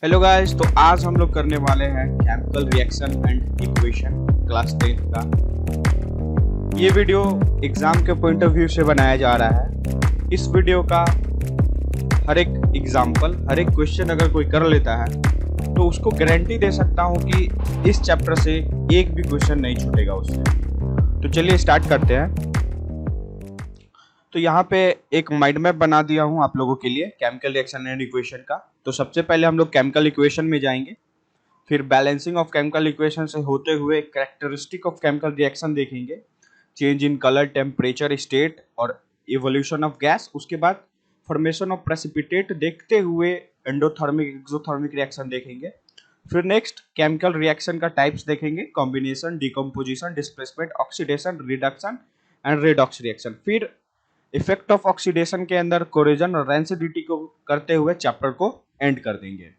Hello guys, तो आज हम लोग करने वाले हैं chemical reaction and equation class 10 का। ये वीडियो एग्जाम के पॉइंट ऑफ व्यू से बनाया जा रहा है। इस वीडियो का हर एक एग्जाम्पल, हर एक क्वेश्चन अगर कोई कर लेता है तो उसको गारंटी दे सकता हूँ कि इस चैप्टर से एक भी क्वेश्चन नहीं छूटेगा उससे। तो चलिए स्टार्ट करते हैं। तो यहाँ पे एक माइंड मैप बना दिया हूँ आप लोगों के लिए केमिकल रिएक्शन एंड इक्वेशन का। तो सबसे पहले हम लोग केमिकल इक्वेशन में जाएंगे, फिर बैलेंसिंग ऑफ केमिकल इक्वेशन से होते हुए कैरेक्टरिस्टिक ऑफ केमिकल रिएक्शन देखेंगे, change in colour, temperature, state और इवोल्यूशन ऑफ गैस। उसके बाद फॉर्मेशन ऑफ प्रेसिपिटेट देखते हुए एंडोथर्मिक एक्सोथर्मिक रिएक्शन देखेंगे। फिर नेक्स्ट केमिकल रिएक्शन का टाइप्स देखेंगे, combination, decomposition, displacement, oxidation, reduction and redox reaction. फिर इफेक्ट ऑफ ऑक्सीडेशन के अंदर कोरोजन और रेंसिडिटी को करते हुए चैप्टर को एंड कर देंगे।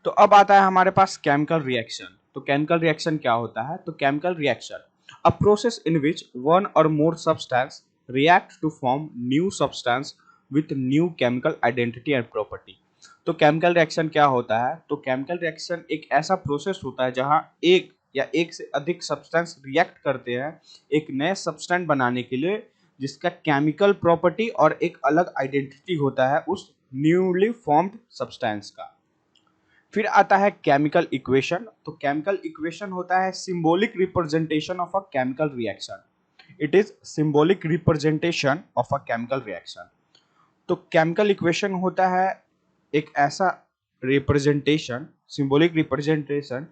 तो अब आता है हमारे पास केमिकल रिएक्शन। तो केमिकल रिएक्शन क्या होता है? तो chemical reaction a process in which one or more substance react to form new substance with new chemical identity and property. तो केमिकल रिएक्शन क्या होता है? तो केमिकल रिएक्शन एक ऐसा प्रोसेस होता है जहां एक या एक से अधिक सब्सटेंस रिएक्ट करते हैं एक नए सब्सटेंस बनाने के लिए, जिसका केमिकल प्रॉपर्टी और एक अलग आइडेंटिटी होता है उस न्यूली फॉर्म्ड सब्सटेंस का। फिर आता है केमिकल इक्वेशन। तो केमिकल इक्वेशन होता है symbolic representation of a chemical reaction. It is symbolic representation of a chemical reaction. तो केमिकल इक्वेशन होता है एक ऐसा रिप्रेजेंटेशन, सिंबॉलिक रिप्रेजेंटेशन,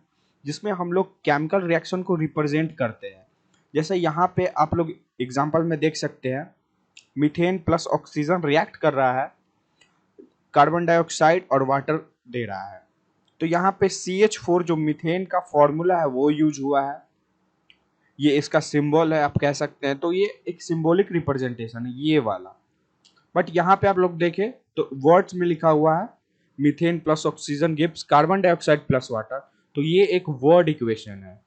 जिसमें हम लोग केमिकल रिएक्शन को रिप्रेजेंट करते हैं। जैसे यहाँ पे आप लोग एग्जांपल में देख सकते हैं, मीथेन प्लस ऑक्सीजन रिएक्ट कर रहा है, कार्बन डाइऑक्साइड और वाटर दे रहा है। तो यहाँ पे CH4 जो मीथेन का फॉर्मूला है वो यूज हुआ है, ये इसका सिंबल है आप कह सकते हैं। तो ये एक सिंबॉलिक रिप्रेजेंटेशन है ये वाला। बट यहाँ पे आप लोग देखें तो वर्ड्स में लिखा हुआ है methane plus oxygen gives carbon dioxide plus water. तो ये एक वर्ड इक्वेशन है।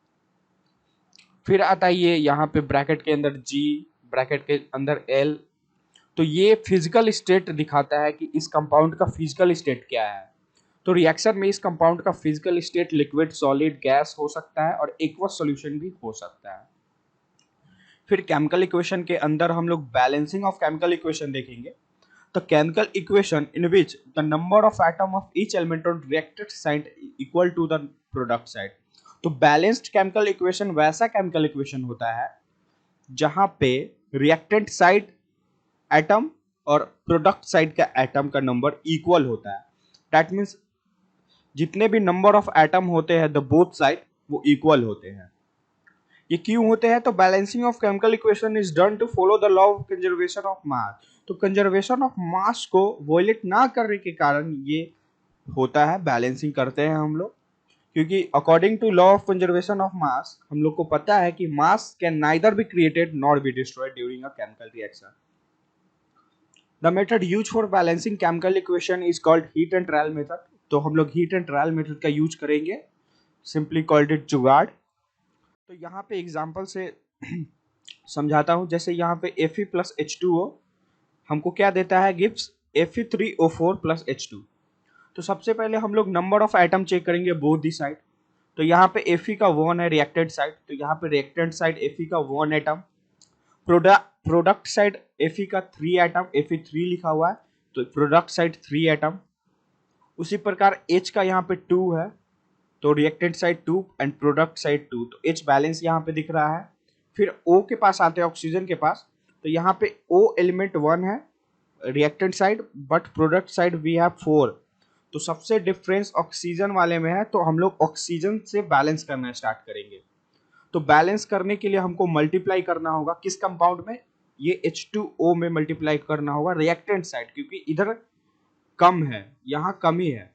फिर आता है ये यहाँ पे ब्रैकेट के अंदर G, ब्रैकेट के अंदर L। तो ये फिजिकल स्टेट दिखाता है कि इस कंपाउंड का फिजिकल स्टेट क्या है। तो रिएक्शन में इस कंपाउंड का physical state liquid, solid, gas हो सकता है और एक्वस सॉल्यूशन भी हो सकता है। फिर केमिकल इक्वेशन के अंदर हम लोग बैलेंसिंग ऑफ केमिकल इक्वेशन देखेंगे। तो chemical equation in which the number of atom of each element on reacted side equal to the product side. तो बैलेंस्ड केमिकल इक्वेशन वैसा केमिकल इक्वेशन होता है जहां पे रिएक्टेंट साइड एटम और product side का एटम का नंबर इक्वल होता है। दैट मीन्स जितने भी नंबर ऑफ एटम होते हैं द बोथ साइड वो इक्वल होते हैं। ये क्यों होते हैं? तो balancing of chemical equation is done to follow the law of conservation of mass. तो कंजर्वेशन ऑफ मास को वोलेट ना करने के कारण ये होता है, बैलेंसिंग करते हैं हम लोग। क्योंकि according to law of conservation of mass हम लोग को पता है कि mass can neither be created nor be destroyed during a chemical reaction. The method use for balancing chemical equation is called heat and trial method. तो हम लोग heat and trial method का यूज करेंगे, सिंपली कॉल्ड इट जुगाड़। तो यहाँ पे example से समझाता हूँ। जैसे यहाँ पे Fe प्लस H2O हमको क्या देता है? Gives Fe3O4 plus H2। तो सबसे पहले हम लोग नंबर ऑफ एटम चेक करेंगे बोथ दी साइड। तो यहाँ पे Fe का 1 है रिएक्टेड साइड, तो यहाँ पे रिएक्टेड साइड Fe का 1 एटम, प्रोडक्ट साइड Fe का 3 एटम, Fe3 लिखा हुआ है तो प्रोडक्ट साइड 3 एटम। उसी प्रकार H का यहाँ पे 2 है तो reactant side 2 and product side 2, तो H बैलेंस यहाँ पे दिख रहा है। फिर O के पास आते हैं, ऑक्सीजन के पास। तो यहाँ पे O एलिमेंट 1 है reactant side, but product side we have 4। तो सबसे डिफरेंस ऑक्सीजन वाले में है, तो हम लोग ऑक्सीजन से बैलेंस करना स्टार्ट करेंगे। तो बैलेंस करने के लिए हमको मल्टीप्लाई करना होगा किस कंपाउंड में? ये H2O में मल्टीप्लाई करना होगा रिएक्टेंट साइड, क्योंकि इधर कम है, यहाँ कमी है।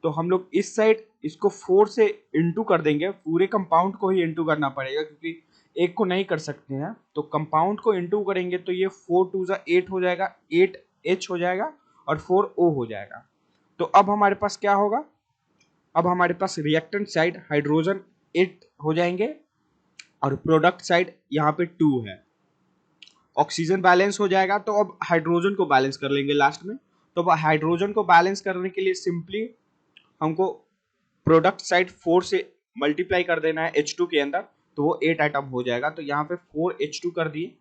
तो हम लोग इस साइड इसको 4 से इंटू कर देंगे, पूरे कंपाउंड को ही इंटू करना पड़ेगा क्योंकि एक को नहीं कर सकते हैं। तो कंपाउंड को इंटू करेंगे तो ये 4 2 8 हो जाएगा, 8H हो जाएगा और 4O हो जाएगा। तो अब हमारे पास क्या होगा? अब हमारे पास रिएक्टेंट साइड हाइड्रोजन 8 हो जाएंगे और प्रोडक्ट साइड यहाँ पे 2 है। ऑक्सीजन बैलेंस हो जाएगा, तो अब हाइड्रोजन को बैलेंस कर लेंगे लास्ट में। तो हाइड्रोजन को बैलेंस करने के लिए सिंपली हमको प्रोडक्ट साइड 4 से मल्टीप्लाई कर देना है H2 के अंदर, तो वो 8 एटम हो जाएगा। तो यहाँ पे 4H2 कर दिए,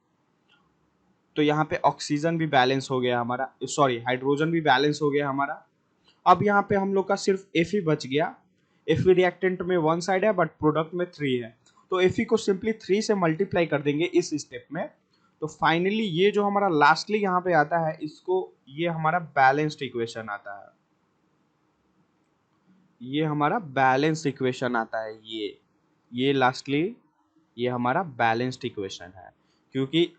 तो यहाँ पे ऑक्सीजन भी बैलेंस हो गया हमारा, सॉरी हाइड्रोजन भी बैलेंस हो गया हमारा। अब यहाँ पे हम लोग का सिर्फ Fe बच गया। Fe रिएक्टेंट में 1 साइड है बट प्रोडक्ट में 3 है, तो Fe को सिंपली 3 से मल्टीप्लाई कर देंगे इस स्टेप में। तो फाइनली ये जो हमारा लास्टली यहाँ पे आता है, इसको ये हमारा बैलेंस्ड इक्वेशन आता है, ये हमारा बैलेंस्ड इक्वेशन आता है। ये लास्टली ये हमारा बैलेंस्ड इक्वेशन है, क्योंकि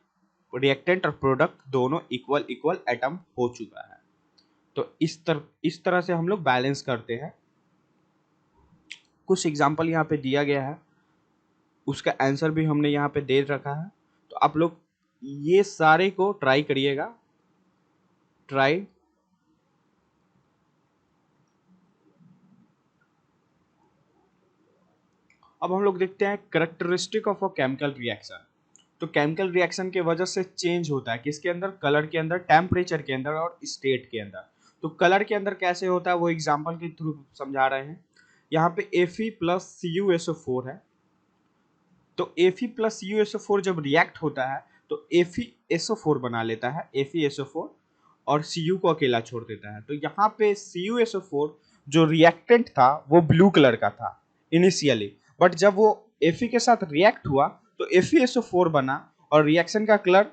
रिएक्टेंट और प्रोडक्ट दोनों इक्वल इक्वल एटम हो चुका है। तो इस तरह से हम लोग बैलेंस करते हैं। कुछ एग्जांपल यहाँ पे दिया गया है, उसका आंसर भी हमने यहाँ पे दे रखा है, तो आप लोग ये सारे को ट्राई करिएगा। ट्राई अब हम लोग देखते हैं characteristic of a chemical reaction. तो केमिकल रिएक्शन के वजह से चेंज होता है किसके अंदर, कलर के अंदर, टेम्परेचर के अंदर और स्टेट के अंदर। तो कलर के अंदर कैसे होता है वो एग्जांपल के थ्रू समझा रहे हैं। यहाँ पे Fe प्लस CuSO4 है, तो Fe प्लस CuSO4 जब रिएक्ट होता है तो FeSO4 बना लेता है, FeSO4, और Cu को अकेला छोड़ देता है। तो यहाँ पे CuSO4 जो रिएक्टेंट था वो ब्लू कलर का था इनिशियली, बट जब वो Fe के साथ रिएक्ट हुआ तो FeSO4 बना और रिएक्शन का कलर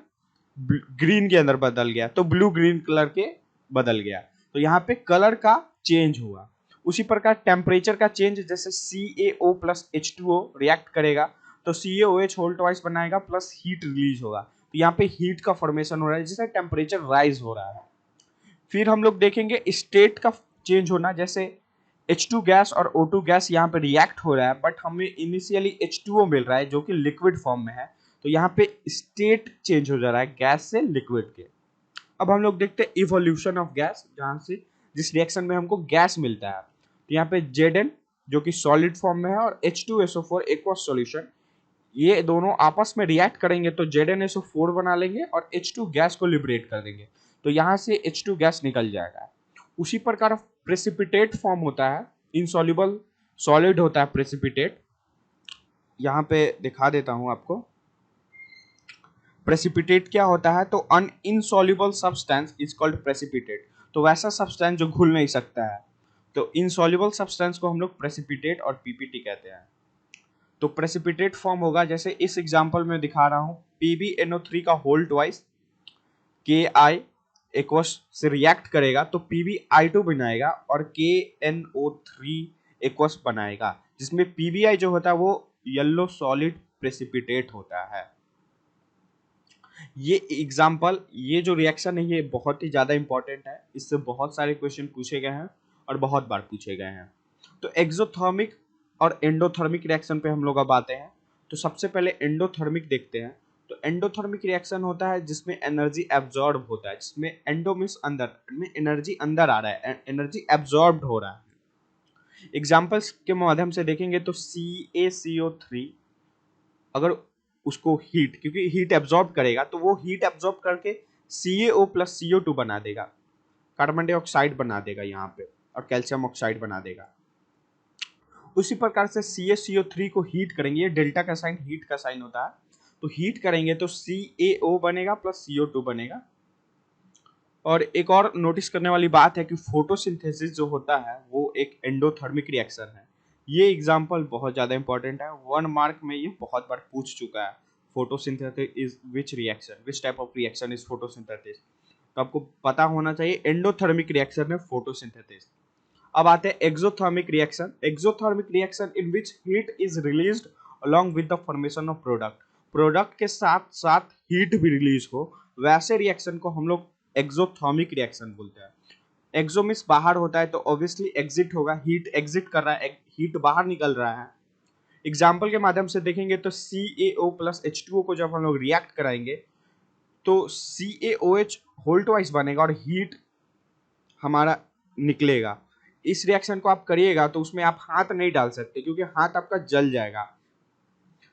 ग्रीन के अंदर बदल गया, तो ब्लू ग्रीन कलर के बदल गया। तो यहाँ पे कलर का चेंज हुआ। उसी प्रकार टेम्परेचर का चेंज, जैसे CaO प्लस H2O रिएक्ट करेगा तो CaOH होल ट्वाइस बनाएगा प्लस हीट रिलीज होगा, तो यहाँ पे हीट का फॉर्मेशन हो रहा है जिससे टेम्परेचर राइज हो रहा है। फिर हम लोग देखेंगे स्टेट का चेंज होना, जैसे H2 गैस और O2 गैस यहाँ पे रिएक्ट हो रहा है, बट हमें इनिशियली H2O मिल रहा है जो कि लिक्विड फॉर्म में है, तो यहाँ पे स्टेट चेंज हो जा रहा है गैस से लिक्विड के। अब हम लोग देखते हैं इवोल्यूशन ऑफ गैस, जहां से जिस रिएक्शन में हमको गैस मिलता है। तो यहाँ पे Zn जो कि सॉलिड फॉर्म में है और H2SO4 एक्वस सॉल्यूशन, ये दोनों आपस में रिएक्ट करेंगे तो ZnSO4 बना लेंगे और H2 गैस को लिबरेट कर देंगे, तो यहाँ से H2 गैस निकल जाएगा। उसी प्रकार प्रेसिपिटेट फॉर्म होता है, इनसॉल्युबल सॉलिड होता है प्रेसिपिटेट। यहाँ पे दिखा देता हूँ आपको प्रेसिपिटेट क्या होता है। तो an insoluble substance is called precipitate, तो वैसा सब्सटेंस जो घुल नहीं सकता है, तो इनसॉल्युबल सब्सटेंस को हम लोग प्रेसिपिटेट और पीपीटी कहते हैं। तो प्रेसिपिटेट फॉर्म होगा, जैसे इस एग्जांपल में दिखा रहा हूँ, PbNO3 का होल ट्वाइस Ki एक्वस से रिएक्ट करेगा तो PbI2 बनाएगा और KNO3 एक्वस बनाएगा, जिसमें PbI जो होता है वो येलो सॉलिड प्रेसिपिटेट होता है। ये एग्जाम्पल, ये जो रिएक्शन है ये बहुत ही ज़्यादा इंपॉर्टेंट है, इससे बहुत सारे क्वेश्चन पूछे गए हैं और बहुत बार पूछे गए हैं। तो एक्सोथर्मिक और एंडोथर्मिक रिएक्शन पे हम लोग अब आते हैं। तो सबसे पहले एंडोथर्मिक देखते हैं। तो एंडोथर्मिक रिएक्शन होता है जिसमें एनर्जी एब्जॉर्ब होता है, जिसमें एंडो मींस अंदर में एनर्जी अंदर आ रहा है, एनर्जी एब्जॉर्ब हो रहा है। एग्जाम्पल्स के माध्यम से देखेंगे तो CaCO3 अगर उसको हीट, क्योंकि हीट एब्जॉर्ब करेगा तो वो हीट एब्जॉर्ब करके CaO प्लस CO2 बना देगा, कार्बन डाइऑक्साइड बना देगा यहाँ पे, और कैल्शियम ऑक्साइड बना देगा। उसी प्रकार से CaCO3 को हीट करेंगे, ये डेल्टा का साइन हीट का साइन होता है, तो हीट करेंगे तो CaO बनेगा प्लस CO2 बनेगा। और एक और नोटिस करने वाली बात है कि फोटोसिंथेसिस जो होता है वो एक एंडोथर्मिक रिएक्शन है। ये एग्जांपल बहुत ज़्यादा इंपॉर्टेंट है, 1 मार्क में ये बहुत बार पूछ चुका है। Photosynthesis is which reaction, which type of reaction is photosynthesis, तो आपको पता होना चाहिए एंडोथर्मिक रिएक्शन है फोटोसिंथेसिस। अब आते हैं exothermic reaction. Exothermic reaction in which heat is released along with the formation of product, product के साथ साथ हीट भी रिलीज हो, वैसे रिएक्शन को हम लोग एक्सोथर्मिक रिएक्शन बोलते हैं। एक्सो मींस बाहर होता है, तो ऑब्वियसली एग्जिट होगा, हीट एग्जिट कर रहा है, हीट बाहर निकल रहा है। एग्जाम्पल के माध्यम से देखेंगे तो CaO प्लस H2O को जब हम लोग रिएक्ट कराएंगे तो CaOH होल ट्वाइस बनेगा और हीट हमारा निकलेगा। इस रिएक्शन को आप करिएगा तो उसमें आप हाथ नहीं डाल सकते क्योंकि हाथ आपका जल जाएगा।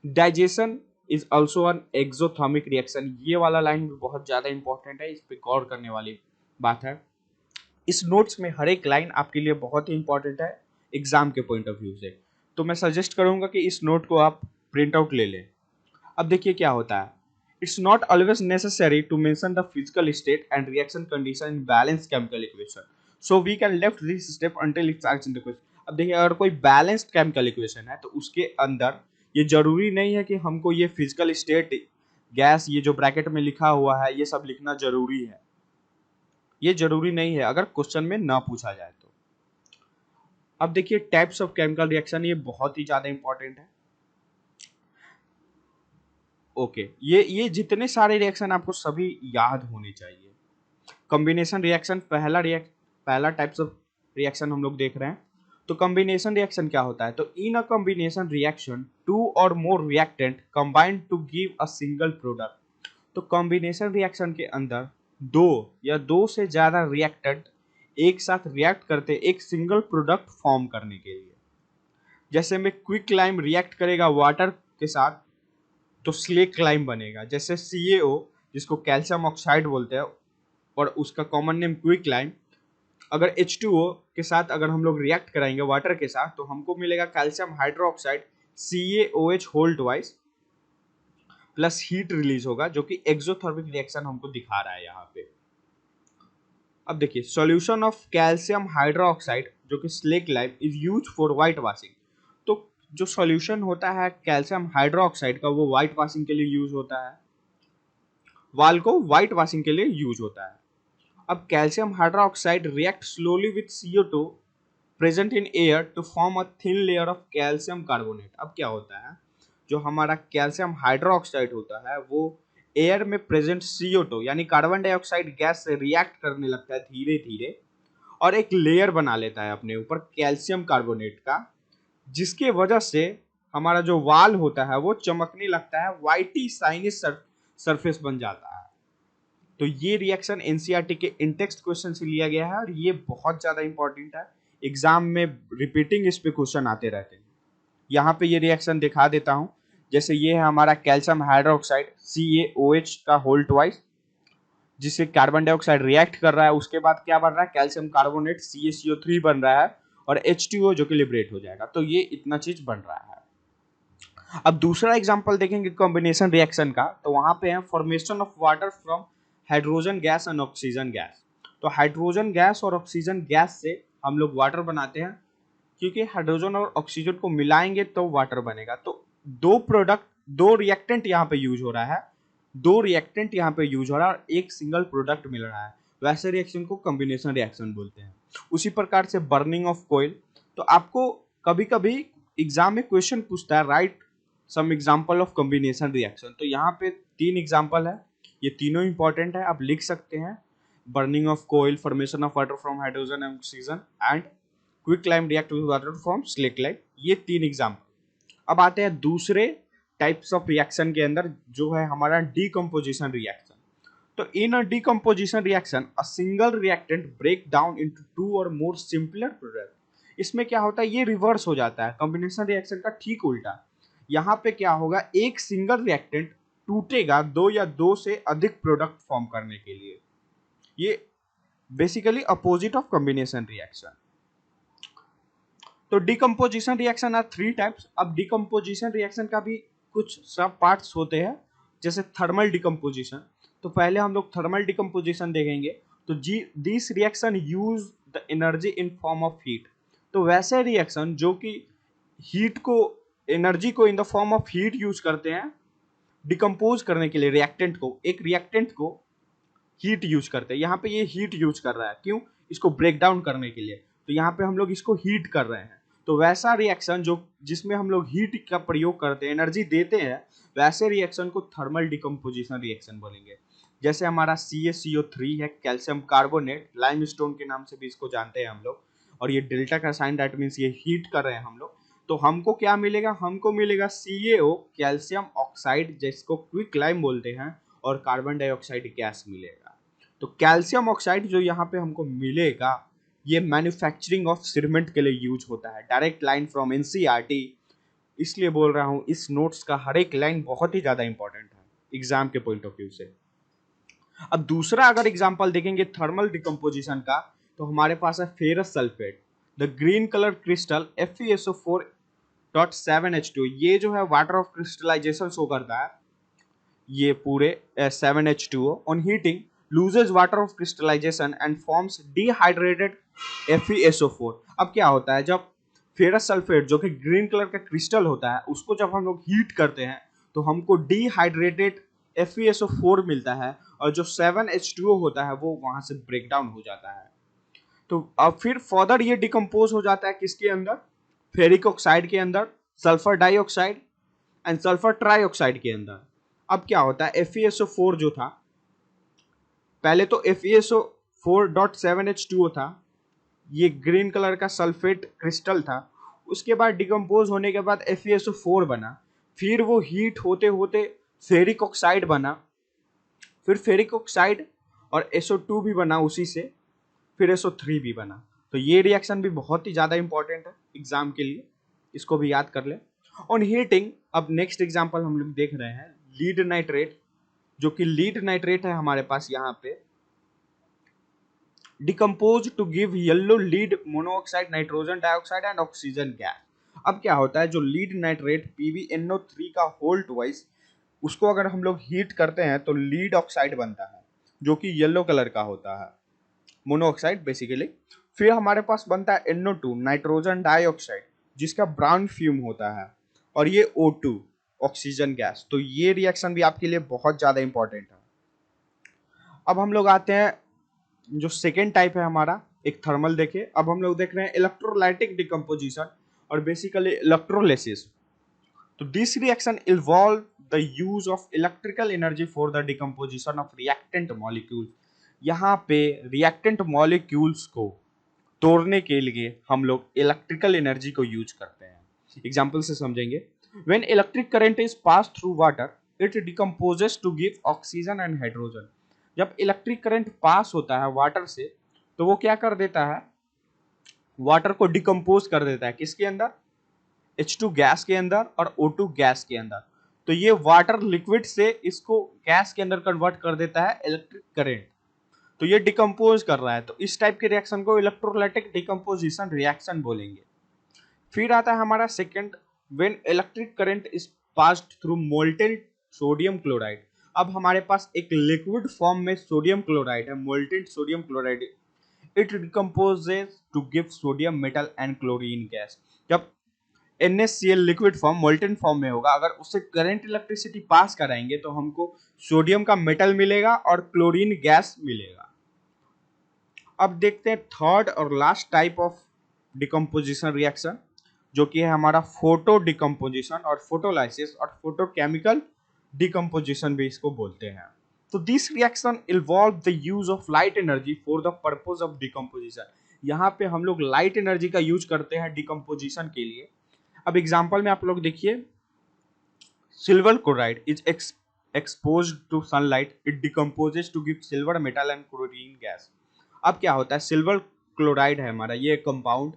Digestion is also an exothermic reaction, ये वाला लाइन भी बहुत ज्यादा इंपॉर्टेंट है, इस पे गौर करने वाली बात है। इस नोट्स में हर एक लाइन आपके लिए बहुत ही इंपॉर्टेंट है एग्जाम के पॉइंट ऑफ व्यू से। तो मैं सजेस्ट करूंगा कि इस नोट को आप प्रिंट आउट ले लें। अब देखिए क्या होता है, it's not always necessary to mention the physical state and reaction condition in balance chemical equation, so we can left this step until it's asked in the question. अब देखिए अगर कोई बैलेंस्ड केमिकल इक्वेशन है तो उसके अंदर ये जरूरी नहीं है कि हमको ये फिजिकल स्टेट, गैस, ये जो ब्रैकेट में लिखा हुआ है ये सब लिखना जरूरी है। ये जरूरी नहीं है अगर क्वेश्चन में ना पूछा जाए तो। अब देखिए टाइप्स ऑफ केमिकल रिएक्शन, ये बहुत ही ज्यादा इंपॉर्टेंट है। ओके, ये जितने सारे रिएक्शन आपको सभी याद होने चाहिए। कॉम्बिनेशन रिएक्शन पहला टाइप्स ऑफ रिएक्शन हम लोग देख रहे हैं। तो कॉम्बिनेशन रिएक्शन क्या होता है, तो in a combination reaction two or more reactant combine to give a single product. तो कॉम्बिनेशन रिएक्शन के अंदर दो या दो से ज्यादा रिएक्टेंट एक साथ रिएक्ट करते एक सिंगल प्रोडक्ट फॉर्म करने के लिए। जैसे में क्विक लाइम रिएक्ट करेगा वाटर के साथ तो स्लेक लाइम बनेगा। जैसे CaO जिसको कैल्शियम ऑक्साइड बोलते हैं और उसका कॉमन नेम क्विक लाइम, अगर H2O के साथ अगर हम लोग रिएक्ट कराएंगे वाटर के साथ तो हमको मिलेगा calcium hydroxide CaOH whole twice plus heat release होगा, जो कि एक्सोथर्मिक रिएक्शन हमको दिखा रहा है यहाँ पे। अब देखिए सॉल्यूशन ऑफ कैल्शियम हाइड्रोक्साइड जो कि slack lime is use for white washing. तो जो सॉल्यूशन होता है कैल्शियम हाइड्रोक्साइड का वो व्हाइट वॉशिंग के लिए यूज होता है, वाल को व्हाइट वॉशिंग के लिए यूज होता है। अब calcium hydroxide react slowly with CO2 present in air to form a thin layer of calcium carbonate. अब क्या होता है, जो हमारा कैल्शियम हाइड्रोक्साइड होता है वो एयर में प्रेजेंट CO2 यानी कार्बन डाइऑक्साइड गैस से रिएक्ट करने लगता है धीरे धीरे और एक लेयर बना लेता है अपने ऊपर कैल्शियम कार्बोनेट का, जिसके वजह से हमारा जो वाल होता है वो चमकने लगता है, वाइटी शाइनी सरफेस बन जाता है। तो ये रिएक्शन एनसीईआरटी के इंटेक्स्ट क्वेश्चन से लिया गया है और ये बहुत ज्यादा इंपॉर्टेंट है। एग्जाम में रिपीटिंग इस पे क्वेश्चन आते रहते हैं। यहाँ पे ये रिएक्शन दिखा देता हूँ। जैसे ये है हमारा कैल्शियम हाइड्रोक्साइड CaOH का होल ट्वाइस, जिससे कार्बन डाइऑक्साइड रिएक्ट कर रहा है, उसके बाद क्या बन रहा है कैल्शियम कार्बोनेट CaCO3 बन रहा है और H2O जो कि लिबरेट हो जाएगा। तो ये इतना चीज बन रहा है। अब दूसरा एग्जांपल देखेंगे कॉम्बिनेशन रिएक्शन का, तो वहां पे है formation of water from hydrogen gas and oxygen gas. तो हाइड्रोजन गैस और ऑक्सीजन गैस से हम लोग वाटर बनाते हैं, क्योंकि हाइड्रोजन और ऑक्सीजन को मिलाएंगे तो वाटर बनेगा। तो दो रिएक्टेंट यहाँ पे यूज हो रहा है, दो रिएक्टेंट यहाँ पे यूज हो रहा है और एक सिंगल प्रोडक्ट मिल रहा है। वैसे रिएक्शन को कॉम्बिनेशन रिएक्शन बोलते हैं। उसी प्रकार से बर्निंग ऑफ कोयल, तो आपको कभी कभी एग्जाम में क्वेश्चन पूछता है write some example of combination reaction. तो यहाँ पे 3 एग्जाम्पल है, ये तीनों इंपॉर्टेंट है, आप लिख सकते हैं। बर्निंग ऑफ कोयल, formation of water from hydrogen and oxygen and quick lime react with water from slake lime, ये 3 एग्जाम्पल। अब आते हैं दूसरे टाइप्स ऑफ रिएक्शन के अंदर जो है हमारा डीकम्पोजिशन रिएक्शन। तो in a decomposition reaction a single reactant break down into 2 or more simpler product. इसमें क्या होता है, ये रिवर्स हो जाता है कॉम्बिनेशन रिएक्शन का ठीक उल्टा। यहाँ पे क्या होगा, एक सिंगल रिएक्टेंट टूटेगा दो या दो से अधिक प्रोडक्ट फॉर्म करने के लिए। ये basically opposite of combination reaction. तो डिकम्पोजिशन रिएक्शन आर 3 टाइप्स। अब डिकम्पोजिशन रिएक्शन का भी कुछ सब पार्ट्स होते हैं, जैसे थर्मल डिकम्पोजिशन। तो पहले हम लोग थर्मल डिकम्पोजिशन देखेंगे। तो this reaction use the energy in form of heat. तो वैसे रिएक्शन जो कि हीट को, एनर्जी को in the form of heat use करते हैं डिकम्पोज करने के लिए, रिएक्टेंट को, एक रिएक्टेंट को हीट यूज करते हैं। यहाँ पे ये हीट यूज कर रहा है, क्यों, इसको ब्रेक डाउन करने के लिए। तो यहाँ पे हम लोग इसको हीट कर रहे हैं। तो वैसा रिएक्शन जो जिसमें हम लोग हीट का प्रयोग करते हैं, एनर्जी देते हैं, वैसे रिएक्शन को थर्मल डिकम्पोजिशन रिएक्शन बोलेंगे। जैसे हमारा CaCO3 है, कैल्शियम कार्बोनेट, लाइमस्टोन के नाम से भी इसको जानते हैं हम लोग, और ये डेल्टा का साइन, दैट मीन्स ये हीट कर रहे हैं हम लोग। तो हमको क्या मिलेगा, हमको मिलेगा CaO कैल्शियम ऑक्साइड जिसको क्विक लाइम बोलते हैं, और कार्बन डाइऑक्साइड गैस मिलेगा। तो कैल्शियम ऑक्साइड जो यहाँ पे हमको मिलेगा, ये मैन्युफैक्चरिंग ऑफ सीमेंट के लिए यूज होता है। डायरेक्ट लाइन फ्रॉम एनसीईआरटी, इसलिए बोल रहा हूँ इस नोट्स का हर एक लाइन बहुत ही ज्यादा इंपॉर्टेंट है एग्जाम के पॉइंट ऑफ व्यू से। अब दूसरा अगर एग्जांपल देखेंगे थर्मल डिकम्पोजिशन का, तो हमारे पास है ferrous sulphate, the green colour crystal FeSO4.7H2, ये जो है वाटर ऑफ क्रिस्टलाइजेशन शो करता है, ये पूरे 7H2O on heating loses water of crystallisation and forms dehydrated FeSO4। अब क्या होता है, जब फेरस सल्फेट जो कि ग्रीन कलर का क्रिस्टल होता है उसको जब हम लोग हीट करते हैं तो हमको डिहाइड्रेटेड FeSO4 मिलता है, और जो 7H2O होता है वो वहां से ब्रेक डाउन हो जाता है। तो अब फिर फर्दर ये डिकम्पोज हो जाता है किसके अंदर, फेरिक ऑक्साइड के अंदर, sulphur dioxide and sulphur trioxide के अंदर। अब क्या होता है, FeSO4 जो था, पहले तो FeSO4.7H2O था, ये ग्रीन कलर का सल्फेट क्रिस्टल था, उसके बाद डिकम्पोज होने के बाद FeSO4 बना, फिर वो हीट होते होते फेरिक ऑक्साइड बना, फिर फेरिक ऑक्साइड और SO2 भी बना उसी से, फिर SO3 भी बना। तो ये रिएक्शन भी बहुत ही ज़्यादा इंपॉर्टेंट है एग्जाम के लिए, इसको भी याद कर ले। ऑन हीटिंग, अब नेक्स्ट एग्जाम्पल हम लोग देख रहे हैं लीड नाइट्रेट, जो कि लीड नाइट्रेट है हमारे पास यहाँ पे, decompose to give yellow lead monoxide nitrogen dioxide and oxygen gas. अब क्या होता है, जो लीड नाइट्रेट PbNO3 का होल ट्वाइस, उसको अगर हम लोग हीट करते हैं तो लीड ऑक्साइड बनता है जो कि येलो कलर का होता है, मोनोऑक्साइड बेसिकली। फिर हमारे पास बनता है NO2 नाइट्रोजन डाइऑक्साइड, जिसका ब्राउन फ्यूम होता है, और ये O2 ऑक्सीजन गैस। तो ये रिएक्शन भी आपके लिए बहुत ज्यादा इंपॉर्टेंट है। अब हम लोग आते हैं जो सेकेंड टाइप है हमारा, एक थर्मल देखे। अब हम लोग देख रहे हैं इलेक्ट्रोलाइटिक डिकम्पोजिशन और बेसिकली इलेक्ट्रोलिसिस। तो this reaction involve the use of electrical energy for the decomposition of reactant molecule. यहाँ पे रिएक्टेंट मॉलिक्यूल्स को तोड़ने के लिए हम लोग इलेक्ट्रिकल एनर्जी को यूज करते हैं। एग्जाम्पल से समझेंगे। When electric current is pass through water it decomposes to give oxygen and hydrogen. जब इलेक्ट्रिक करंट पास होता है वाटर से तो वो क्या कर देता है, वाटर को डिकम्पोज कर देता है किसके अंदर, H2 गैस के अंदर और O2 गैस के अंदर। तो ये वाटर लिक्विड से इसको गैस के अंदर कन्वर्ट कर देता है इलेक्ट्रिक करंट, तो ये डिकम्पोज कर रहा है। तो इस टाइप के रिएक्शन को इलेक्ट्रोलाइटिक डिकम्पोजिशन रिएक्शन बोलेंगे। फिर आता है हमारा second, when electric current is passed through molten sodium chloride. अब हमारे पास एक लिक्विड फॉर्म में सोडियम क्लोराइड है, molten sodium chloride, it decomposes to give sodium metal and chlorine gas. जब NaCl liquid form molten form में होगा, अगर उससे करंट इलेक्ट्रिसिटी पास कराएंगे तो हमको सोडियम का मेटल मिलेगा और क्लोरीन गैस मिलेगा। अब देखते हैं थर्ड और last type of decomposition reaction, जो कि है हमारा फोटो डिकम्पोजिशन और फोटोलाइसिस और फोटोकेमिकल डिकम्पोजिशन भी इसको बोलते हैं। तो this reaction involve the use of light energy for the purpose of decomposition. यहाँ पे हम लोग लाइट एनर्जी का यूज करते हैं डिकम्पोजिशन के लिए। अब एग्जाम्पल में आप लोग देखिए, silver chloride is exposed to sunlight it decomposes to give silver metal and chlorine gas। अब क्या होता है, सिल्वर क्लोराइड है हमारा ये कंपाउंड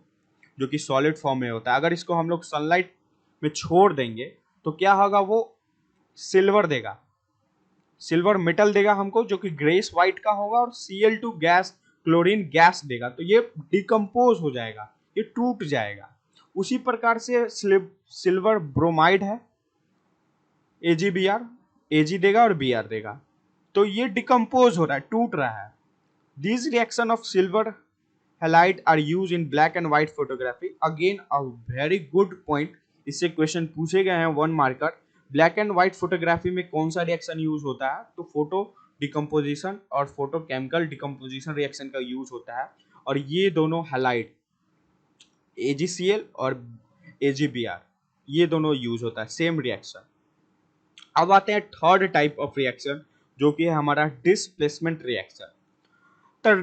जो कि सॉलिड फॉर्म में होता है, अगर इसको हम लोग सनलाइट में छोड़ देंगे तो क्या होगा, वो सिल्वर देगा, सिल्वर मेटल देगा हमको जो कि ग्रेस व्हाइट का होगा, और Cl2 गैस क्लोरीन गैस देगा। तो ये डिकम्पोज हो जाएगा, ये टूट जाएगा। उसी प्रकार से सिल्वर ब्रोमाइड है, AgBr, Ag देगा और Br देगा, तो ये डिकम्पोज हो रहा है, टूट रहा है। These reaction of silver halide are used in black and white photography। Again a very good point, इससे क्वेश्चन पूछे गए हैं 1 marker. Black and white photography में कौन सा रिएक्शन यूज होता है, तो फोटो डिकम्पोजिशन और फोटो केमिकल डिकम्पोजिशन रिएक्शन का यूज होता है, और ये दोनों हैलाइड AgCl और AgBr ये दोनों यूज होता है, सेम रिएक्शन। अब आते हैं थर्ड टाइप ऑफ रिएक्शन जो कि है हमारा डिस्प्लेसमेंट रिएक्शन। तो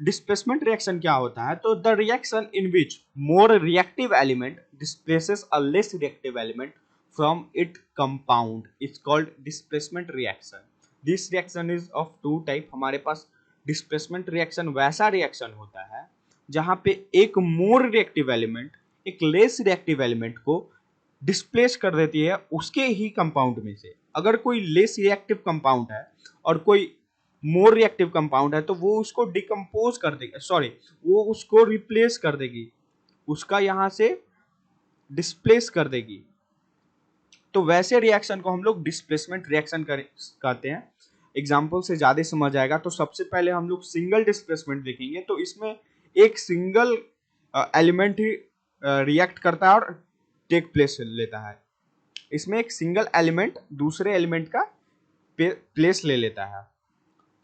डिस्प्लेसमेंट रिएक्शन क्या होता है, तो the reaction in which more reactive element displaces a less reactive element from it compound is called displacement reaction. This reaction is of two type. हमारे पास डिस्प्लेसमेंट रिएक्शन वैसा reaction होता है जहां पे एक मोर रिएक्टिव एलिमेंट एक less reactive element को डिस्प्लेस कर देती है उसके ही कंपाउंड में से। अगर कोई लेस रिएक्टिव कंपाउंड है और कोई मोर रिएक्टिव कंपाउंड है तो वो उसको डिकम्पोज कर देगी, सॉरी वो उसको रिप्लेस कर देगी, उसका यहां से डिस्प्लेस कर देगी। तो वैसे रिएक्शन को हम लोग डिस्प्लेसमेंट रिएक्शन कहते हैं। एग्जाम्पल से ज्यादा समझ आएगा तो सबसे पहले हम लोग सिंगल डिस्प्लेसमेंट देखेंगे। तो इसमें एक सिंगल एलिमेंट ही रिएक्ट करता है और टेक प्लेस लेता है। इसमें एक सिंगल एलिमेंट दूसरे एलिमेंट का प्लेस ले लेता है।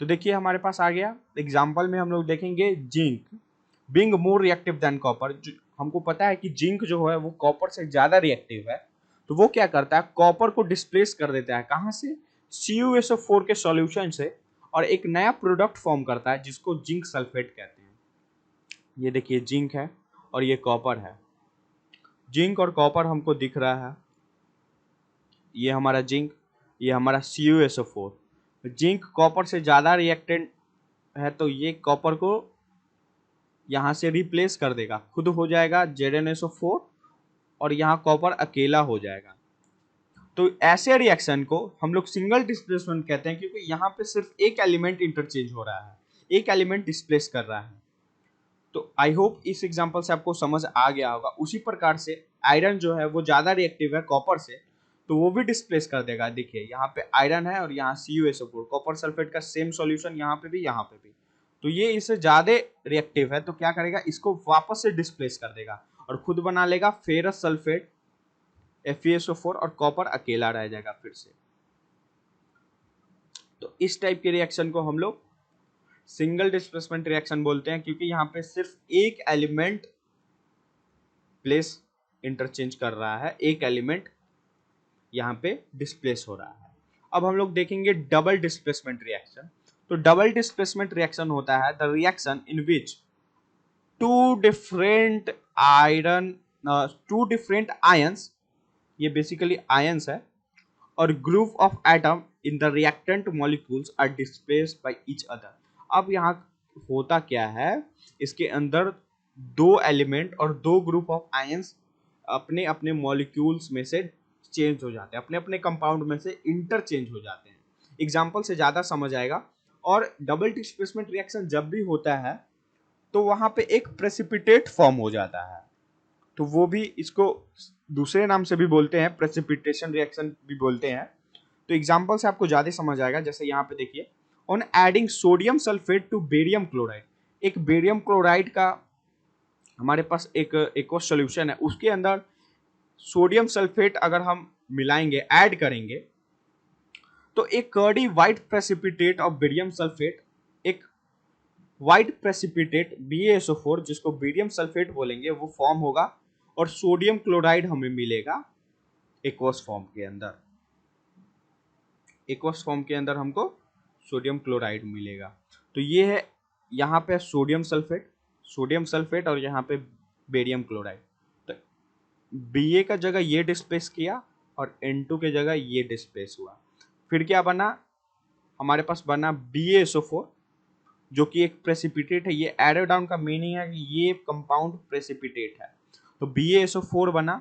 तो देखिए हमारे पास आ गया एग्जाम्पल में हम लोग देखेंगे zinc being more reactive than copper. हमको पता है कि जिंक जो है वो कॉपर से ज्यादा रिएक्टिव है, तो वो क्या करता है कॉपर को डिस्प्लेस कर देता है, कहां से, CuSO4 के सॉल्यूशन से, और एक नया प्रोडक्ट फॉर्म करता है जिसको जिंक सल्फेट कहते हैं। ये देखिए जिंक है और ये कॉपर है, जिंक और कॉपर हमको दिख रहा है, ये हमारा जिंक, ये हमारा CuSO4। जिंक कॉपर से ज्यादा रिएक्टेंट है तो ये कॉपर को यहाँ से रिप्लेस कर देगा, खुद हो जाएगा ZnSO4 और यहाँ कॉपर अकेला हो जाएगा। तो ऐसे रिएक्शन को हम लोग सिंगल डिस्प्लेसमेंट कहते हैं क्योंकि यहाँ पे सिर्फ एक एलिमेंट इंटरचेंज हो रहा है, एक एलिमेंट डिस्प्लेस कर रहा है। तो आई होप इस एग्जांपल से आपको समझ आ गया होगा। उसी प्रकार से आयरन जो है वो ज्यादा रिएक्टिव है कॉपर से, तो वो भी डिस्प्लेस कर देगा। देखिए यहाँ पे आयरन है और यहाँ CuSO4, कॉपर सल्फेट का सेम सॉल्यूशन यहाँ पे भी, यहाँ पे भी। तो ये इससे ज्यादा रिएक्टिव है तो क्या करेगा, इसको वापस से डिस्प्लेस कर देगा और खुद बना लेगा फेरस सल्फेट FeSO4 और कॉपर अकेला रह जाएगा फिर से। तो इस टाइप के रिएक्शन को हम लोग सिंगल डिस्प्लेसमेंट रिएक्शन बोलते हैं क्योंकि यहाँ पे सिर्फ एक एलिमेंट प्लेस इंटरचेंज कर रहा है, एक एलिमेंट यहाँ पे डिस्प्लेस हो रहा है। अब हम लोग देखेंगे डबल डिस्प्लेसमेंट रिएक्शन। तो डबल डिस्प्लेसमेंट रिएक्शन होता है the reaction in which two different iron two different ions, ये बेसिकली आयंस है, और group of atom in the reactant molecules are displaced by each other. अब यहाँ होता क्या है, इसके अंदर दो एलिमेंट और दो ग्रुप ऑफ आयंस अपने अपने मॉलिक्यूल्स में से चेंज हो जाते हैं, अपने अपने कंपाउंड में से इंटरचेंज हो जाते हैं। एग्जाम्पल से ज्यादा समझ आएगा। और डबल डिस्प्लेसमेंट रिएक्शन जब भी होता है तो वहां पे एक प्रेसिपिटेट फॉर्म हो जाता है, तो वो भी इसको दूसरे नाम से भी बोलते हैं, प्रेसिपिटेशन रिएक्शन भी बोलते हैं। तो एग्जांपल से आपको ज्यादा समझ आएगा। जैसे यहाँ पे देखिए on adding sodium sulphate to barium chloride, एक बेरियम क्लोराइड का हमारे पास एक और सोल्यूशन है, उसके अंदर सोडियम सल्फेट अगर हम मिलाएंगे, ऐड करेंगे, तो एक curdy white precipitate of barium sulphate, एक व्हाइट प्रेसिपिटेट BaSO4 जिसको बेरियम सल्फेट बोलेंगे वो फॉर्म होगा और सोडियम क्लोराइड हमें मिलेगा एक्वस फॉर्म के अंदर। एक्वस फॉर्म के अंदर हमको सोडियम क्लोराइड मिलेगा। तो ये है यहाँ पे सोडियम सल्फेट और यहाँ पे बेरियम क्लोराइड। तो Ba का जगह ये डिस्प्लेस किया और N2 के जगह ये डिस्प्लेस हुआ। फिर क्या बना, हमारे पास बना BaSO4 जो कि एक प्रेसिपिटेट है। ये एरो डाउन का मीनिंग है कि ये कंपाउंड प्रेसिपिटेट है। तो BaSO4 बना,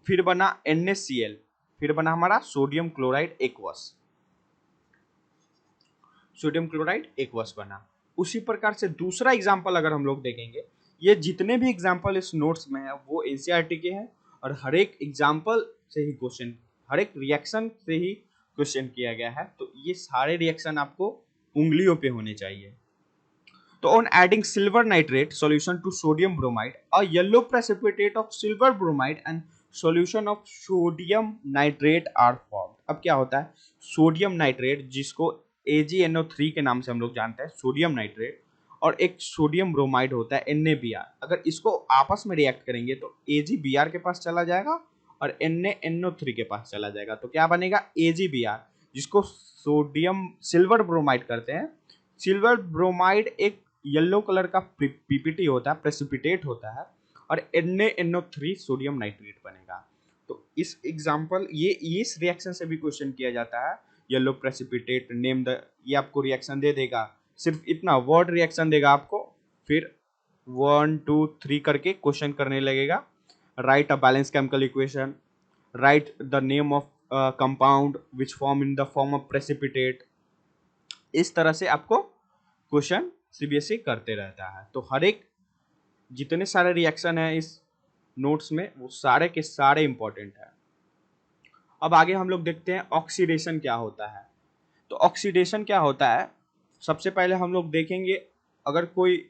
फिर बना NaCl, फिर बना हमारा sodium chloride aqueous, sodium chloride aqueous बना। उसी प्रकार से दूसरा एग्जांपल अगर हम लोग देखेंगे, ये जितने भी एग्जांपल इस नोट्स में है वो एनसीईआरटी के हैं और हर एक एग्जांपल से ही क्वेश्चन, हर एक रिएक्शन से ही क्वेश्चन किया गया है। तो ये सारे रिएक्शन आपको उंगलियों पे होने चाहिए। तो on adding silver nitrate solution to sodium bromide, a yellow precipitate of silver bromide and solution of sodium nitrate are formed। अब क्या होता है, सोडियम नाइट्रेट जिसको AgNO3 के नाम से हम लोग जानते हैं, सोडियम नाइट्रेट, और एक सोडियम ब्रोमाइड होता है NaBr। अगर इसको आपस में रिएक्ट करेंगे तो AgBr के पास चला जाएगा और NaNO3 के पास चला जाएगा। तो क्या बनेगा AgBr, जिसको सोडियम सिल्वर ब्रोमाइड करते हैं। सिल्वर ब्रोमाइड एक येलो कलर का पीपीटी होता है, प्रेसिपिटेट होता है, और NaNO3 सोडियम नाइट्रेट बनेगा। तो इस एग्जांपल ये इस रिएक्शन से भी क्वेश्चन किया जाता है, येलो प्रेसिपिटेट नेम द, ये आपको रिएक्शन दे देगा, सिर्फ इतना वर्ड रिएक्शन देगा आपको, फिर 1 2 3 करके क्वेश्चन करने लगेगा। Right a balance chemical equation, right the name of compound which form in the form of precipitate, इस तरह से आपको क्वेश्चन सीबीएसई करते रहता है। तो हर एक जितने सारे रिएक्शन है इस नोट्स में वो सारे के सारे इंपॉर्टेंट है। अब आगे हम लोग देखते हैं ऑक्सीडेशन क्या होता है। तो ऑक्सीडेशन क्या होता है, सबसे पहले हम लोग देखेंगे अगर कोई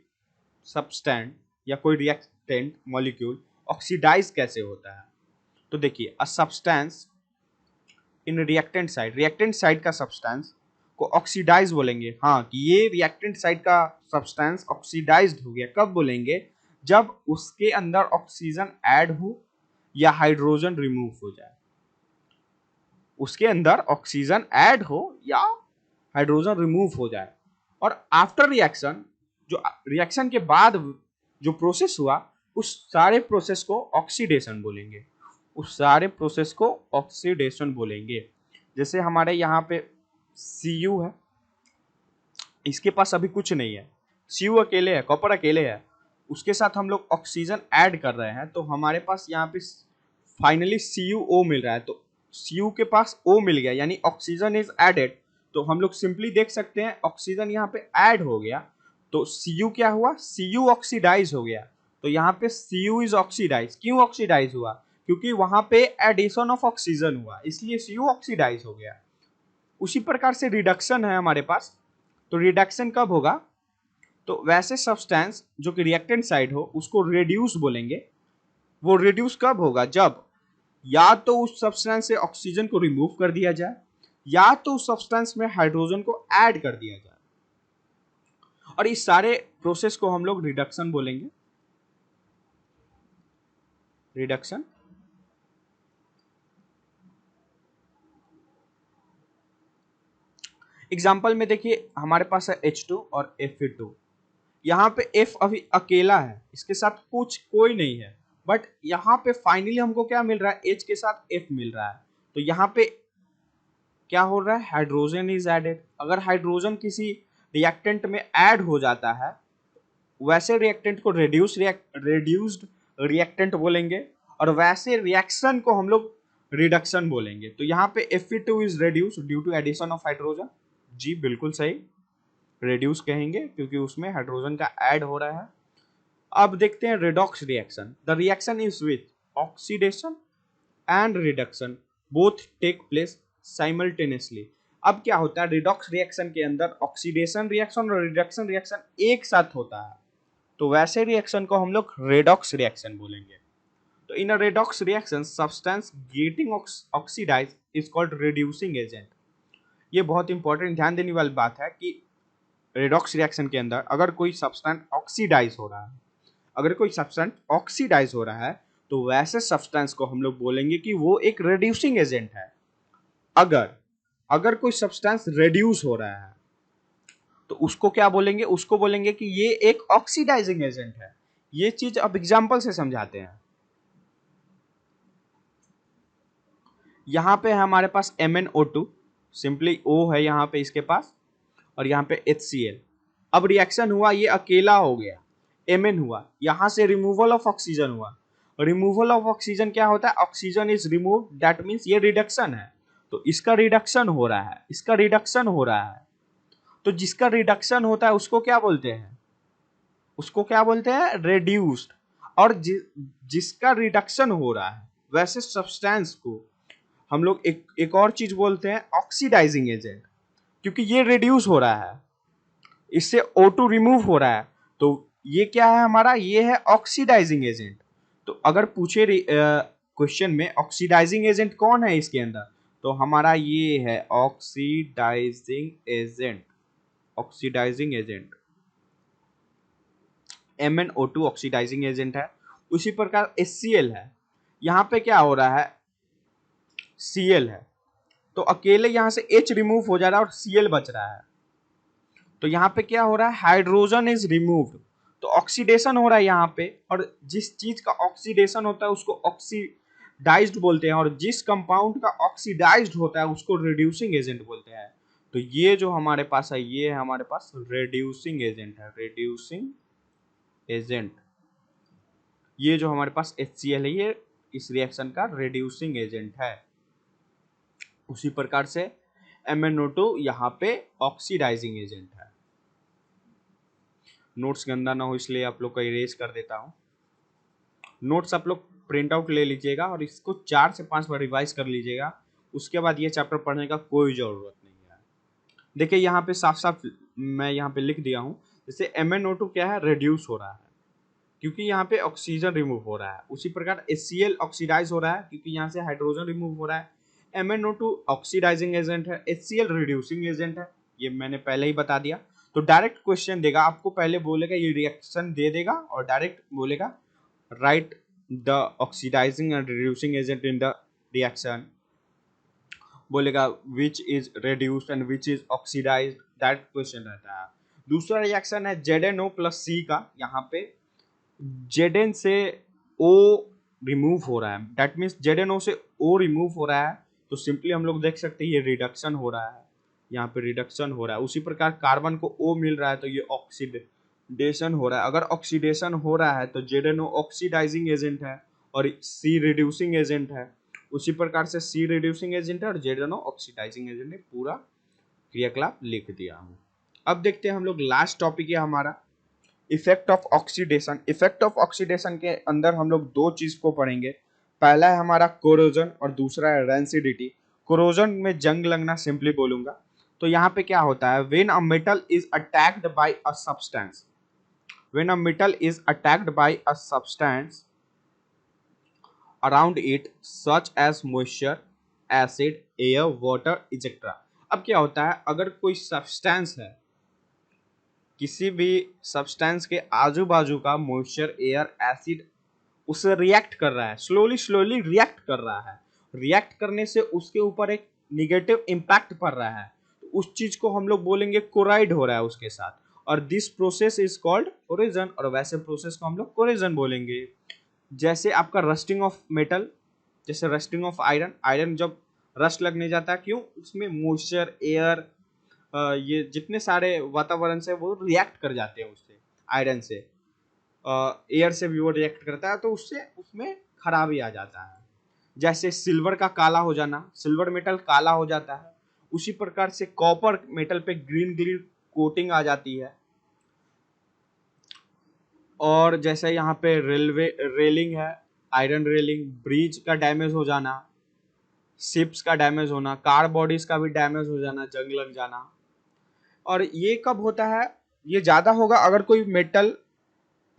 सब्सटेंट या कोई रिएक्टेंट मॉलिक्यूल ऑक्सीडाइज कैसे होता है। तो देखिए a substance in reactant side का सब्सटेंस को ऑक्सीडाइज बोलेंगे। हाँ कि ये रिएक्टेंट साइड का सब्सटेंस ऑक्सीडाइज्ड हो गया, कब बोलेंगे, जब उसके अंदर ऑक्सीजन ऐड हो या हाइड्रोजन रिमूव हो जाए। उसके अंदर ऑक्सीजन ऐड हो या हाइड्रोजन रिमूव हो जाए। और आफ्टर रिएक्शन, जो रिएक्शन के बाद जो प्रोसेस हुआ उस सारे प्रोसेस को ऑक्सीडेशन बोलेंगे। उस सारे प्रोसेस को ऑक्सीडेशन बोलेंगे। जैसे हमारे यहाँ पे Cu है, इसके पास अभी कुछ नहीं है, Cu अकेले है, कॉपर अकेले है, उसके साथ हम लोग ऑक्सीजन ऐड कर रहे हैं तो हमारे पास यहाँ पे फाइनली CuO मिल रहा है। तो Cu के पास O मिल गया यानी ऑक्सीजन इज एडेड। तो हम लोग सिंपली देख सकते हैं ऑक्सीजन यहाँ पे ऐड हो गया तो Cu क्या हुआ, Cu ऑक्सीडाइज हो गया। तो यहाँ पे Cu इज ऑक्सीडाइज। क्यों ऑक्सीडाइज हुआ, क्योंकि वहां पे एडिशन ऑफ ऑक्सीजन हुआ इसलिए Cu ऑक्सीडाइज हो गया। उसी प्रकार से रिडक्शन है हमारे पास। तो रिडक्शन कब होगा, तो वैसे सब्सटेंस जो कि रिएक्टेंट साइड हो उसको रिड्यूस बोलेंगे। वो रिड्यूस कब होगा, जब या तो उस सब्सटेंस से ऑक्सीजन को रिमूव कर दिया जाए या तो उस सब्सटेंस में हाइड्रोजन को ऐड कर दिया जाए। और इस सारे प्रोसेस को हम लोग रिडक्शन बोलेंगे। रिडक्शन एग्जाम्पल में देखिए हमारे पास है H2 और Fe2। यहाँ पे F अभी अकेला है, इसके साथ कुछ कोई नहीं है, बट यहाँ पे फाइनली हमको क्या मिल रहा है, H के साथ F मिल रहा है। तो यहाँ पे क्या हो रहा है, हाइड्रोजन इज एडेड। अगर हाइड्रोजन किसी रिएक्टेंट में ऐड हो जाता है वैसे रिएक्टेंट को रेड्यूस्ड रिएक्टेंट बोलेंगे और वैसे रिएक्शन को हम लोग रिडक्शन बोलेंगे। तो यहाँ पे Fe2 is reduced due to addition of hydrogen. जी बिल्कुल सही, रेड्यूस कहेंगे क्योंकि उसमें हाइड्रोजन का ऐड हो रहा है। अब देखते हैं redox reaction. The reaction is with oxidation and reduction both take place simultaneously. अब क्या होता है, रिडॉक्स रिएक्शन के अंदर ऑक्सीडेशन रिएक्शन और रिडक्शन रिएक्शन एक साथ होता है। तो वैसे रिएक्शन को हम लोग रेडॉक्स रिएक्शन बोलेंगे। तो in a redox reaction substance getting oxidise is called reducing agent. ये बहुत इंपॉर्टेंट ध्यान देने वाली बात है कि रेडॉक्स रिएक्शन के अंदर अगर कोई सब्सटेंस ऑक्सीडाइज हो रहा है, अगर कोई सब्सटेंस ऑक्सीडाइज हो रहा है तो वैसे सब्सटेंस को हम लोग बोलेंगे कि वो एक रिड्यूसिंग एजेंट है। अगर अगर कोई सब्सटेंस रिड्यूस हो रहा है तो उसको क्या बोलेंगे, उसको बोलेंगे कि ये एक ऑक्सीडाइजिंग एजेंट है। ये चीज अब एग्जांपल से समझाते हैं। यहाँ पे है हमारे पास MnO2, सिंपली O है यहाँ पे इसके पास और यहाँ पे HCl। अब रिएक्शन हुआ, ये अकेला हो गया, Mn हुआ, यहाँ से रिमूवल ऑफ ऑक्सीजन हुआ। रिमूवल ऑफ ऑक्सीजन क्या होता है, oxygen is remove, that means ये रिडक्शन है। तो इसका रिडक्शन हो रहा है, इसका रिडक्शन हो रहा है। तो जिसका रिडक्शन होता है उसको क्या बोलते हैं, उसको क्या बोलते हैं, रेड्यूस्ड। और जिसका रिडक्शन हो रहा है वैसे सब्सटेंस को हम लोग एक और चीज बोलते हैं ऑक्सीडाइजिंग एजेंट, क्योंकि ये रिड्यूस हो रहा है, इससे O2 रिमूव हो रहा है। तो ये क्या है हमारा, ये है ऑक्सीडाइजिंग एजेंट। तो अगर पूछे क्वेश्चन में ऑक्सीडाइजिंग एजेंट कौन है इसके अंदर, तो हमारा ये है oxidising agent. Oxidising agent MnO2 oxidising agent है। उसी प्रकार HCl है, यहाँ पे क्या हो रहा है, Cl है। तो अकेले यहाँ से H रिमूव हो जा रहा है और Cl बच रहा है। तो यहाँ पे क्या हो रहा है, हाइड्रोजन इज रिमूव्ड। तो ऑक्सीडेशन हो रहा है यहाँ पे, और जिस चीज का ऑक्सीडेशन होता है उसको ऑक्सीडाइज्ड बोलते हैं और जिस कंपाउंड का ऑक्सीडाइज्ड होता है उसको रिड्यूसिंग एजेंट बोलते हैं। तो ये जो हमारे पास है ये है हमारे पास रिड्यूसिंग एजेंट है, रिड्यूसिंग एजेंट। ये जो हमारे पास HCl है ये इस रिएक्शन का रिड्यूसिंग एजेंट है। उसी प्रकार से MnO2 यहाँ पे ऑक्सीडाइजिंग एजेंट है। नोट्स गंदा ना हो इसलिए आप लोग का इरेज कर देता हूँ। नोट्स आप लोग प्रिंट आउट ले लीजिएगा और इसको 4 से 5 बार रिवाइज कर लीजिएगा, उसके बाद ये चैप्टर पढ़ने का कोई जरूरत नहीं है। देखिए यहाँ पे साफ साफ मैं यहाँ पे लिख दिया हूँ, जैसे MnO2 क्या है, रिड्यूस हो रहा है क्योंकि यहाँ पे ऑक्सीजन रिमूव हो रहा है। उसी प्रकार HCl ऑक्सीडाइज हो रहा है क्योंकि यहाँ से हाइड्रोजन रिमूव हो रहा है। MnO2 ऑक्सीडाइजिंग एजेंट है, HCl रिड्यूसिंग एजेंट है, ये मैंने पहले ही बता दिया। तो डायरेक्ट क्वेश्चन देगा आपको, पहले बोलेगा ये रिएक्शन दे देगा और डायरेक्ट बोलेगा write the oxidising and reducing agent in the reaction, बोलेगा which is reduced and which is oxidised, that question रहता है। दूसरा रिएक्शन है ZnO प्लस C का, यहाँ पे Zn से O रिमूव हो रहा है, दैट मीन्स ZnO से O रिमूव हो रहा है, तो सिंपली हम लोग देख सकते हैं ये रिडक्शन हो रहा है, यहाँ पे रिडक्शन हो रहा है। उसी प्रकार कार्बन को O मिल रहा है तो ये ऑक्सीडेशन हो रहा है। अगर ऑक्सीडेशन हो रहा है तो ZnO ऑक्सीडाइजिंग एजेंट है और C रिड्यूसिंग एजेंट है। उसी प्रकार से C रिड्यूसिंग एजेंट है और ZnO ऑक्सीडाइजिंग एजेंट है। पूरा क्रियाकलाप लिख दिया हूँ। अब देखते हैं हम लोग, लास्ट टॉपिक है हमारा effect of oxidation. Effect of oxidation के अंदर हम लोग दो चीज को पढ़ेंगे, पहला है हमारा कोरोजन और दूसरा है रेंसिडिटी। कोरोजन में जंग लगना सिंपली बोलूंगा। तो यहाँ पे क्या होता है, when a metal is attacked by a substance, when a metal is attacked by a substance around it such as moisture, acid, air, water etcetera. अब क्या होता है, अगर कोई सब्सटेंस है, किसी भी सब्सटेंस के आजू बाजू का मॉइस्चर, एयर, एसिड उससे रिएक्ट कर रहा है, स्लोली स्लोली रिएक्ट कर रहा है, रिएक्ट करने से उसके ऊपर एक निगेटिव इम्पैक्ट पड़ रहा है, तो उस चीज को हम लोग बोलेंगे कोराइड हो रहा है उसके साथ, और this process is called corrosion, और वैसे प्रोसेस को हम लोग कोरिजन बोलेंगे। जैसे आपका रस्टिंग ऑफ मेटल, जैसे रस्टिंग ऑफ आयरन, आयरन जब रस्ट लगने जाता है, क्यों, उसमें मॉइस्चर, एयर, ये जितने सारे वातावरण से वो रिएक्ट कर जाते हैं उससे, आयरन से, एयर से भी वो रिएक्ट करता है, तो उससे उसमें खराबी आ जाता है। जैसे सिल्वर का काला हो जाना, सिल्वर मेटल काला हो जाता है, उसी प्रकार से कॉपर मेटल पे ग्रीन ग्रीन कोटिंग आ जाती है। और जैसे यहाँ पे रेलवे रेलिंग है, आयरन रेलिंग, ब्रिज का डैमेज हो जाना, शिप्स का डैमेज होना, कार बॉडीज का भी डैमेज हो जाना, जंग लग जाना। और ये कब होता है, ये ज्यादा होगा अगर कोई मेटल,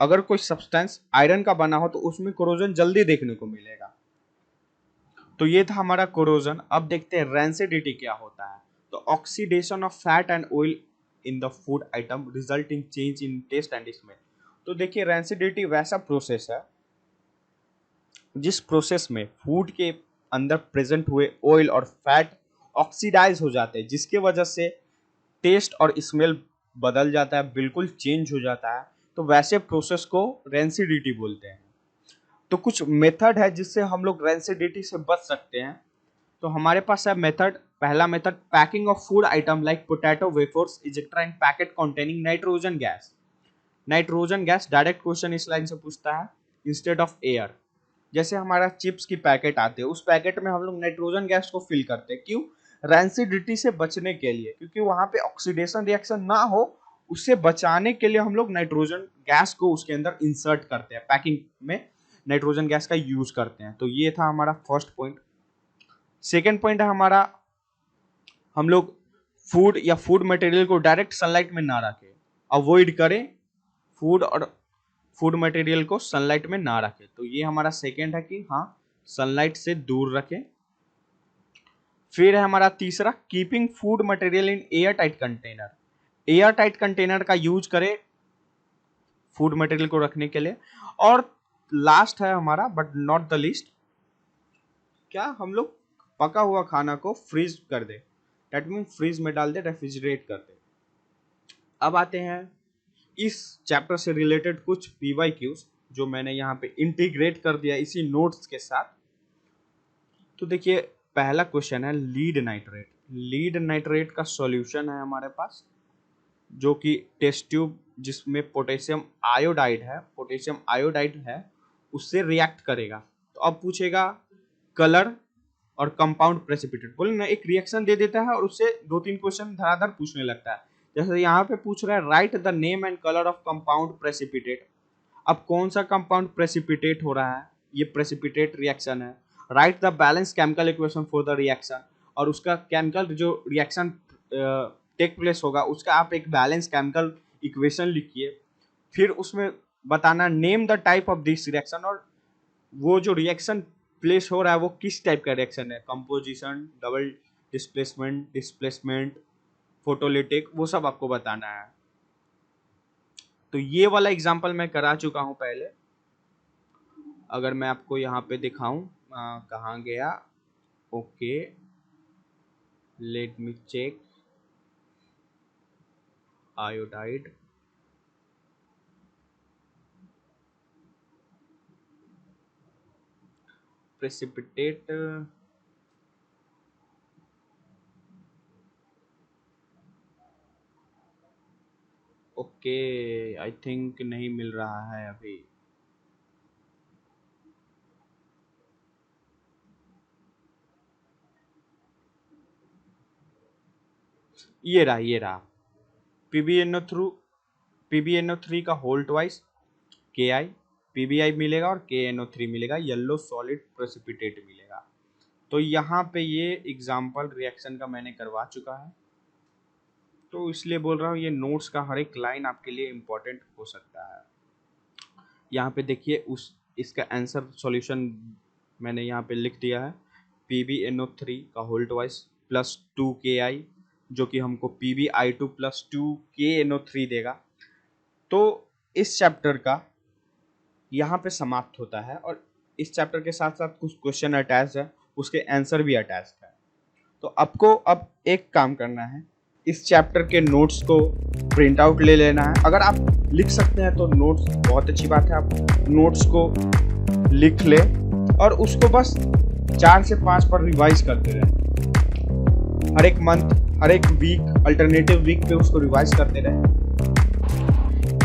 अगर कोई सब्सटेंस आयरन का बना हो तो उसमें कोरोजन जल्दी देखने को मिलेगा। तो ये था हमारा कोरोजन। अब देखते हैं रेंसिडिटी क्या होता है। तो oxidation of fat and oil in the food item result in change in taste and smell. तो देखिए रेंसिडिटी वैसा प्रोसेस है जिस प्रोसेस में फूड के अंदर प्रेजेंट हुए ऑयल और फैट ऑक्सीडाइज हो जाते हैं, जिसके वजह से टेस्ट और स्मेल बदल जाता है, बिल्कुल चेंज हो जाता है, तो वैसे प्रोसेस को रेंसिडिटी बोलते हैं। तो कुछ मेथड है जिससे हम लोग रेंसिडिटी से बच सकते हैं। तो हमारे पास है मेथड, पहला method, packing of food item like potato wafers etcetera in packet containing nitrogen gas. Nitrogen gas direct question इस लाइन से पूछता है, इंस्टेड ऑफ एयर। जैसे हमारा चिप्स की पैकेट आते हैं, उस पैकेट में हम लोग नाइट्रोजन गैस को फिल करते हैं, क्यों, रेंसिडिटी से बचने के लिए, क्योंकि वहां पे ऑक्सीडेशन रिएक्शन ना हो, उससे बचाने के लिए हम लोग नाइट्रोजन गैस को उसके अंदर इंसर्ट करते हैं, पैकिंग में नाइट्रोजन गैस का यूज करते हैं। तो ये था हमारा फर्स्ट पॉइंट। सेकेंड पॉइंट है हमारा, हम लोग फूड या फूड मटेरियल को डायरेक्ट सनलाइट में ना रखें, अवॉइड करें फूड और फूड मटेरियल को सनलाइट में ना रखें। तो ये हमारा सेकेंड है कि हाँ, सनलाइट से दूर रखें। फिर है हमारा तीसरा, keeping food material in air tight container. Air tight container का यूज करें फूड मटेरियल को रखने के लिए। और लास्ट है हमारा बट नॉट द लीस्ट, क्या, हम लोग पका हुआ खाना को फ्रीज कर दे, दैट मीन फ्रीज में डाल दे, रेफ्रिजरेट कर दे। अब आते हैं इस चैप्टर से रिलेटेड कुछ PYQs जो मैंने यहाँ पे इंटीग्रेट कर दिया इसी नोट्स के साथ। तो देखिए पहला क्वेश्चन है लीड नाइट्रेट। लीड नाइट्रेट का सॉल्यूशन है हमारे पास, जो कि टेस्ट ट्यूब जिसमें पोटेशियम आयोडाइड है उससे रिएक्ट करेगा। तो अब पूछेगा कलर, और कंपाउंड प्रेसिपिटेट। बोले ना, एक रिएक्शन दे देता है और उससे 2-3 क्वेश्चन धड़ाधड़ पूछने लगता है। जैसे यहाँ पे पूछ रहा है right the name and colour of compound precipitate. अब कौन सा कंपाउंड प्रेसिपिटेट हो रहा है, ये प्रेसिपिटेट रिएक्शन है। Right the balance chemical equation for the reaction, और उसका केमिकल जो रिएक्शन टेक प्लेस होगा उसका आप एक बैलेंस केमिकल इक्वेशन लिखिए। फिर उसमें बताना name the type of this reaction, और वो जो रिएक्शन प्लेस हो रहा है वो किस टाइप का रिएक्शन है, कंपोजिशन, डबल डिस्प्लेसमेंट, फोटोलिटिक, वो सब आपको बताना है। तो ये वाला एग्जांपल मैं करा चुका हूं पहले। अगर मैं आपको यहाँ पे दिखाऊं, कहाँ गया, okay, let me check, iodide, precipitate, okay, I think नहीं मिल रहा है अभी। ये रहा PbNO3 का होल ट्वाइस Ki, PbI मिलेगा और KNO3 मिलेगा, येलो सॉलिड प्रेसिपिटेट मिलेगा। तो यहाँ पे ये एग्जाम्पल रिएक्शन का मैंने करवा चुका है, तो इसलिए बोल रहा हूँ ये नोट्स का हर एक लाइन आपके लिए इम्पोर्टेंट हो सकता है। यहाँ पे देखिए इसका आंसर सॉल्यूशन मैंने यहाँ पे लिख दिया है। PbNO3 का होल ट्वाइस प्लस 2 Ki, जो कि हमको PbI2 प्लस 2 KNO3 देगा। तो इस चैप्टर का यहाँ पे समाप्त होता है, और इस चैप्टर के साथ साथ कुछ क्वेश्चन अटैच है, उसके आंसर भी अटैच है। तो आपको अब एक काम करना है, इस चैप्टर के नोट्स को प्रिंट आउट ले लेना है। अगर आप लिख सकते हैं तो नोट्स बहुत अच्छी बात है, आप नोट्स को लिख ले और उसको बस 4 से 5 पर रिवाइज करते रहे। हर एक मंथ, हर एक वीक, अल्टरनेटिव वीक पे उसको रिवाइज करते रहे।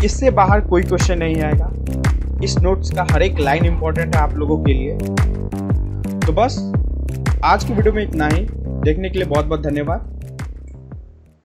इससे बाहर कोई क्वेश्चन नहीं आएगा। इस नोट्स का हर एक लाइन इंपॉर्टेंट है आप लोगों के लिए। तो बस आज की वीडियो में इतना ही। देखने के लिए बहुत बहुत धन्यवाद।